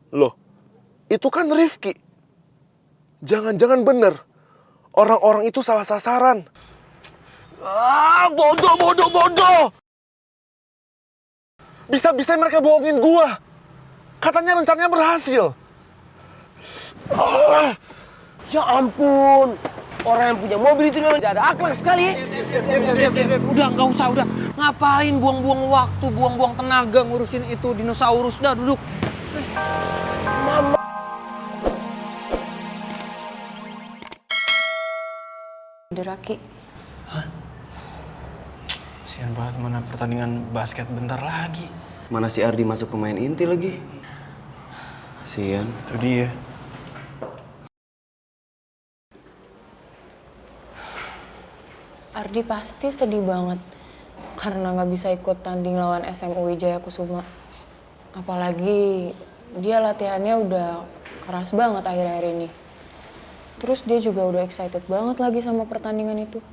Loh, itu kan Rifki. Jangan-jangan bener. Orang-orang itu salah sasaran. Bodoh! Bisa-bisa mereka bohongin gua. Katanya rencananya berhasil. Ya ampun, orang yang punya mobil itu memang tidak ada akhlak sekali. Udah, nggak usah, udah. Ngapain buang-buang waktu, buang-buang tenaga ngurusin itu dinosaurus? Dah, duduk. Deraki. Sian banget, mana pertandingan basket bentar lagi. Mana si Ardi masuk pemain inti lagi? Sian. Itu dia. Ardi pasti sedih banget karena nggak bisa ikut tanding lawan SMU Wijaya Kusuma. Apalagi dia latihannya udah keras banget akhir-akhir ini. Terus dia juga udah excited banget lagi sama pertandingan itu.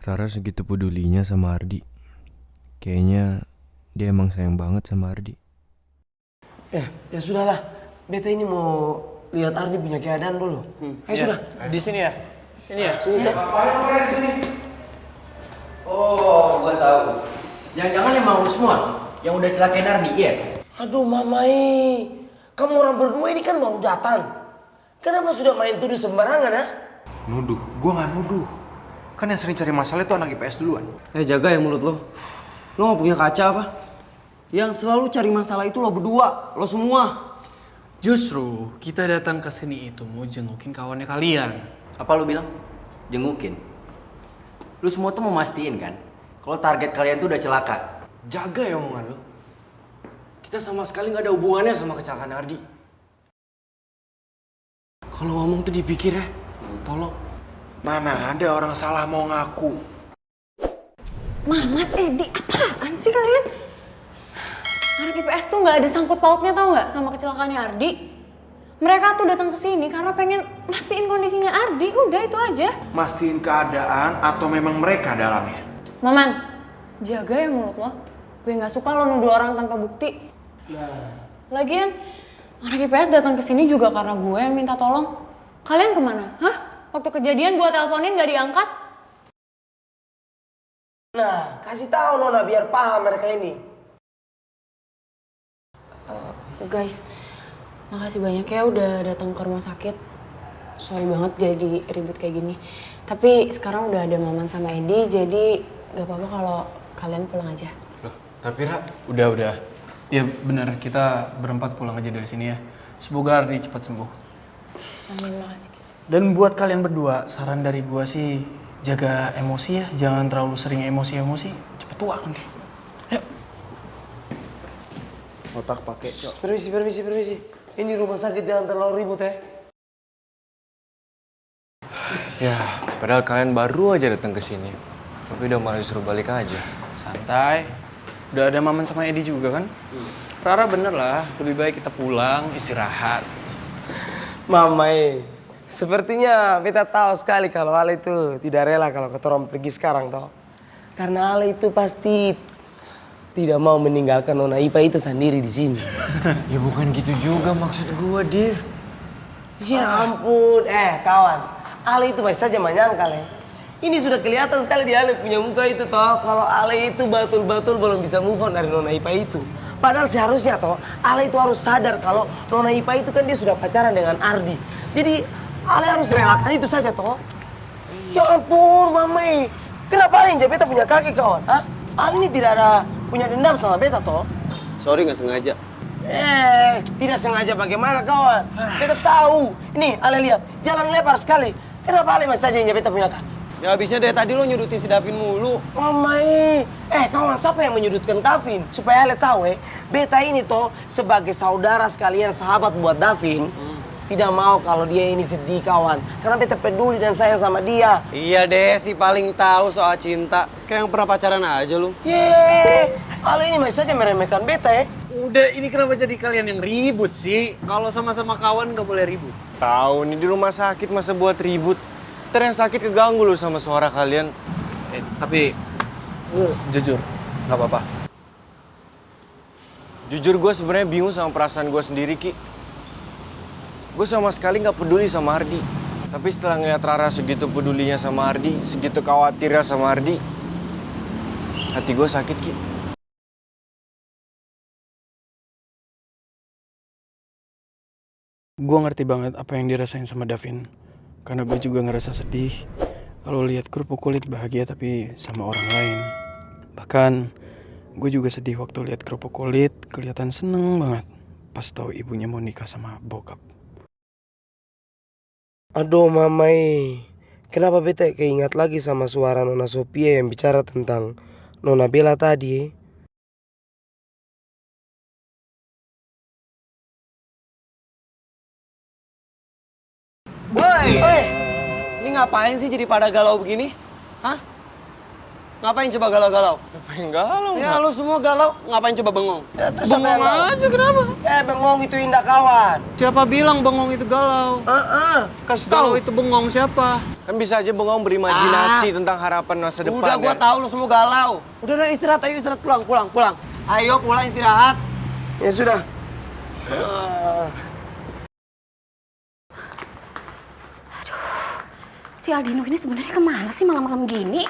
Rara segitu pedulinya sama Ardi. Kayaknya dia emang sayang banget sama Ardi. Ya sudahlah. Beta ini mau lihat Ardi punya keadaan dulu. Ayo sudah. Di sini ya? Ini ya? Sini tak? Di sini. Oh, gua tahu. Jangan-jangan emang lu semua yang udah celakain Ardi, iya? Aduh mamai, kamu orang berdua ini kan baru datang. Kenapa sudah main tuduh sembarangan, ha? Nuduh? Gua nggak nuduh. Kan yang sering cari masalah itu anak IPS duluan. Jaga ya mulut lo. Lo gak punya kaca apa? Yang selalu cari masalah itu lo berdua, lo semua. Justru kita datang ke sini itu mau jengukin kawannya kalian. Apa lu bilang? Jengukin. Lu semua tuh mau mastiin kan kalau target kalian tuh udah celaka. Jaga ya omongan lo. Kita sama sekali gak ada hubungannya sama kecelakaan Ardi. Kalau ngomong tuh dipikir ya, tolong. Mana ada orang salah mau ngaku. Mamat, Edi, apaan sih kalian? Anak IPS tuh nggak ada sangkut pautnya tau nggak sama kecelakaannya Ardi. Mereka tuh datang ke sini karena pengen mastiin kondisinya Ardi, udah itu aja. Mastiin keadaan atau memang mereka dalamnya? Maman, jaga ya mulut lo. Gue nggak suka lo nuduh orang tanpa bukti. Lagian, anak IPS datang ke sini juga karena gue yang minta tolong. Kalian kemana? Hah? Waktu kejadian gue teleponin nggak diangkat. Nah, kasih tahu Nona biar paham mereka ini. Guys, makasih banyak ya udah datang ke rumah sakit. Sorry banget jadi ribut kayak gini. Tapi sekarang udah ada Maman sama Edi, jadi gak apa-apa kalau kalian pulang aja. Loh, tapi Ra, udah. Ya benar, kita berempat pulang aja dari sini ya. Semoga Ardi cepat sembuh. Amin, makasih. Dan buat kalian berdua, saran dari gua sih jaga emosi ya, jangan terlalu sering emosi-emosi, cepet tua nanti. Yuk. Otak pakai. Permisi. Ini rumah sakit, jangan terlalu ribut ya. Ya, padahal kalian baru aja datang ke sini. Tapi udah malah disuruh balik aja. Santai. Udah ada Maman sama Edi juga kan? Rara bener lah, lebih baik kita pulang, istirahat. Mamai, sepertinya beta tahu sekali kalau Ale itu tidak rela kalau ketorong pergi sekarang toh. Karena Ale itu pasti tidak mau meninggalkan Nona Ipa itu sendiri di sini. Ya bukan gitu juga maksud gua, Div. Ya ampun, kawan. Ale itu masih saja menyangkal ya. Ini sudah kelihatan sekali di Ale punya muka itu toh. Kalau Ale itu betul-betul belum bisa move on dari Nona Ipa itu. Padahal seharusnya toh, Ale itu harus sadar kalau Nona Ipa itu kan dia sudah pacaran dengan Ardi. Jadi Ale harus relakan itu saja toh. Ya ampun, Mamai. Kenapa Ale injak beta punya kaki kawan? Hah? Ale ini tidak ada punya dendam sama beta toh. Sorry nggak sengaja. Tidak sengaja bagaimana kawan? Beta tahu. Ini Ale lihat, jalan lebar sekali. Kenapa Ale masih saja injak beta punya kaki? Ya habisnya dari tadi lo nyudutin si Davin mulu. Mamai, kawan siapa yang menyudutkan Davin? Supaya Ale tahu beta ini toh sebagai saudara sekalian sahabat buat Davin. Tidak mau kalau dia ini sedih kawan. Karena beta peduli dan sayang sama dia. Iya deh, si paling tahu soal cinta. Kayak yang pernah pacaran aja lu. Ale ini masih saja meremehkan beta Udah, ini kenapa jadi kalian yang ribut sih? Kalau sama-sama kawan nggak boleh ribut. Tahu nih di rumah sakit masa buat ribut. Ntar yang sakit keganggu lu sama suara kalian. Tapi jujur, nggak apa-apa. Jujur gue sebenarnya bingung sama perasaan gue sendiri, Ki. Gue sama sekali nggak peduli sama Ardi. Tapi setelah ngeliat Rara segitu pedulinya sama Ardi, segitu khawatirnya sama Ardi, hati gue sakit, Ki. Gue ngerti banget apa yang dirasain sama Davin. Karena gue juga ngerasa sedih kalau lihat kerupuk kulit bahagia tapi sama orang lain. Bahkan gue juga sedih waktu lihat kerupuk kulit kelihatan seneng banget pas tahu ibunya mau nikah sama bokap. Aduh mamai, kenapa beta keingat lagi sama suara Nona Sophia yang bicara tentang Nona Bella tadi? Woi, ini ngapain sih jadi pada galau begini? Hah? Ngapain coba galau-galau? Ngapain galau? Ya lu semua galau, ngapain coba bengong? Ya, terus Bengong aja kenapa? bengong itu indah kawan. Siapa bilang bengong itu galau? Kasih Galau itu bengong siapa? Kan bisa aja bengong berimajinasi tentang harapan masa depan. Udah gua kan? tahu lu semua galau. Udah istirahat, ayo istirahat, pulang. Ayo pulang istirahat. Ya sudah. Si Aldino ini sebenarnya kemana sih malam-malam gini?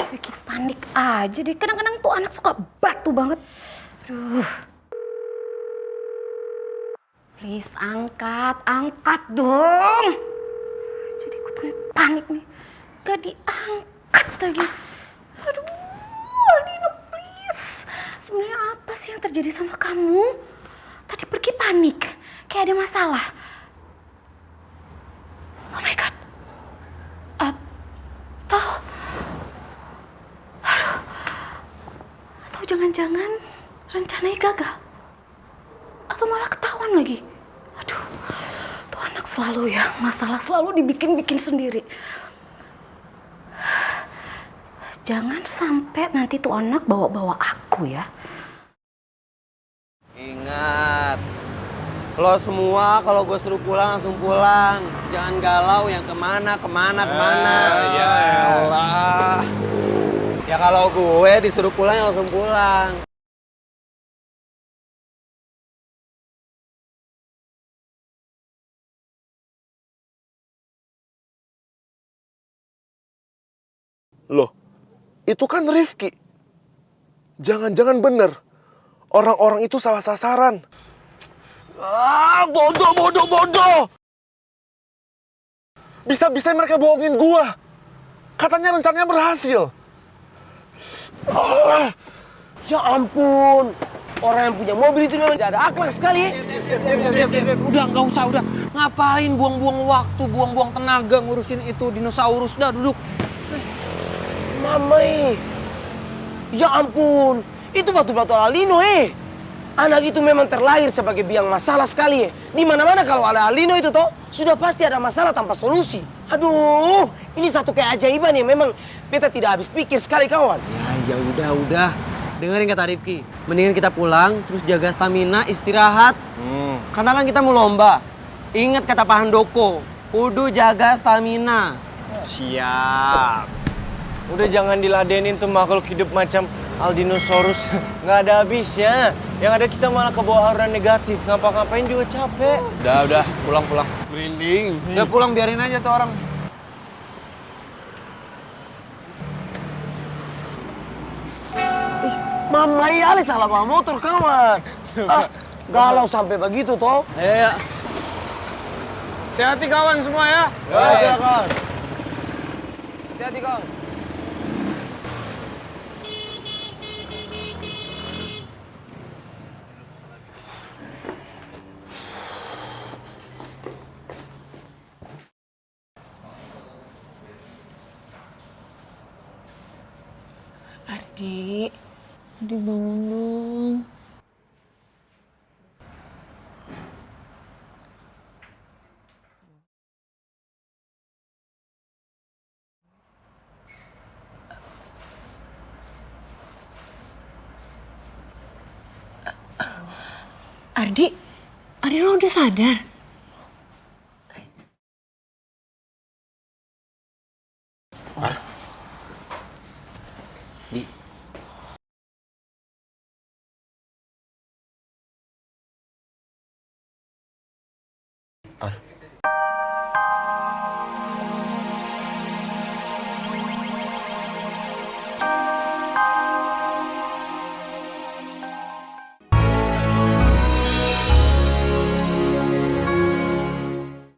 Bikin panik aja deh. Kadang-kadang tuh anak suka batu banget. Aduh. Please angkat dong. Jadi ikutan panik nih. Gak diangkat lagi. Aduh, Aldino please. Sebenarnya apa sih yang terjadi sama kamu? Tadi pergi panik, kayak ada masalah. Oh my God. Atau jangan-jangan rencananya gagal? Atau malah ketahuan lagi? Aduh, tuh anak selalu ya, masalah selalu dibikin-bikin sendiri. Jangan sampai nanti tuh anak bawa-bawa aku ya. Ingat, lo semua kalau gue suruh pulang langsung pulang. Jangan galau yang kemana. Ya Allah. Ya kalau gue disuruh pulang ya langsung pulang. Loh, itu kan Rifki. Jangan-jangan bener. Orang-orang itu salah sasaran. Bodoh. Bisa-bisa mereka bohongin gua. Katanya rencananya berhasil. Ya ampun. Orang yang punya mobil itu memang tidak ada akhlak sekali. Udah nggak usah, udah. Ngapain buang-buang waktu, buang-buang tenaga ngurusin itu dinosaurus. Udah duduk. Mamai. Ya ampun. Itu batu-batu Aldino Anak itu memang terlahir sebagai biang masalah sekali Di mana-mana kalau ada Aldino itu toh, sudah pasti ada masalah tanpa solusi. Aduh, ini satu keajaiban yang memang beta tidak habis pikir sekali kawan. Ya udah. Dengerin kata Rifki. Mendingan kita pulang, terus jaga stamina, istirahat. Karena kan kita mau lomba. Ingat kata Pak Handoko, kudu jaga stamina. Siap. Udah jangan diladenin tuh makhluk hidup macam Aldinosaurus. Nggak ada habisnya. Yang ada kita malah kebawa aura negatif. Ngapa-ngapain juga capek. Udah, pulang. Merinding. Udah pulang, biarin aja tuh orang. Mamai Ali salah bawa motor kawan. Galau sampai begitu toh. Ayo. Hati-hati kawan semua ya. Ya, silakan. Hati-hati kawan. Ardi bangun dong. Ardi lo udah sadar? Di, Ar,